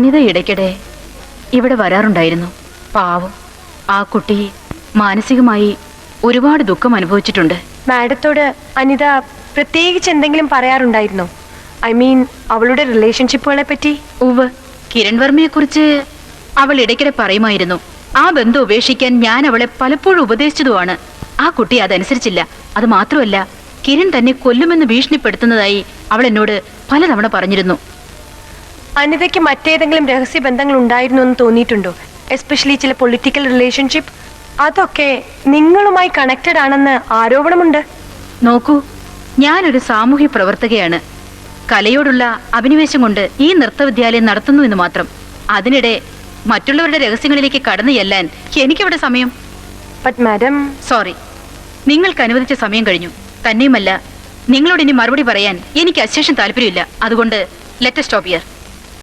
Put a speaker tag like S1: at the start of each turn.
S1: അനിത ഇടയ്ക്കിടെ ഇവിടെ വരാറുണ്ടായിരുന്നു. പാവം, ആ കുട്ടി മാനസികമായി ഒരുപാട് ദുഃഖം അനുഭവിച്ചിട്ടുണ്ട്.
S2: മാഡത്തോട് അനിത പ്രത്യേകിച്ച് എന്തെങ്കിലും പറയാറുണ്ടായിരുന്നോ? ഐ മീൻ അവളുടെ റിലേഷൻഷിപ്പുകളെ പറ്റി?
S1: ഉവ്, കിരൺ വർമ്മയെ കുറിച്ച് അവൾ ഇടയ്ക്കിടെ പറയുമായിരുന്നു. ആ ബന്ധം ഉപേക്ഷിക്കാൻ ഞാൻ അവളെ പലപ്പോഴും ഉപദേശിച്ചതുമാണ്. ആ കുട്ടി അതനുസരിച്ചില്ല. അത് മാത്രമല്ല, കിരൺ തന്നെ കൊല്ലുമെന്ന് ഭീഷണിപ്പെടുത്തുന്നതായി അവൾ എന്നോട് പലതവണ പറഞ്ഞിരുന്നു.
S2: അനിതയ്ക്ക് മറ്റേതെങ്കിലും രഹസ്യ ബന്ധങ്ങൾ ഉണ്ടായിരുന്നു എന്ന് തോന്നിയിട്ടുണ്ടോ? എസ്പെഷ്യലി ചില പൊളിറ്റിക്കൽ റിലേഷൻഷിപ്പ്. അതൊക്കെ നിങ്ങളുമായി കണക്റ്റഡ് ആണെന്ന് ആരോപണമുണ്ട്.
S1: നോക്കൂ, ഞാനൊരു സാമൂഹ്യ പ്രവർത്തകയാണ്. കലയോടുള്ള അഭിനിവേശം കൊണ്ട് ഈ നൃത്തവിദ്യാലയം നടത്തുന്നു എന്ന് മാത്രം. അതിനിടെ മറ്റുള്ളവരുടെ രഹസ്യങ്ങളിലേക്ക് കടന്നു ചെല്ലാൻ എനിക്കവിടെ സമയം?
S2: ബട്ട് മാഡം,
S1: സോറി, നിങ്ങൾക്ക് അനുവദിച്ച സമയം കഴിഞ്ഞു. തന്നെയുമല്ല, നിങ്ങളോട് ഇനി മറുപടി പറയാൻ എനിക്ക് അശേഷം താല്പര്യമില്ല. അതുകൊണ്ട് ലെറ്റ് us stop here.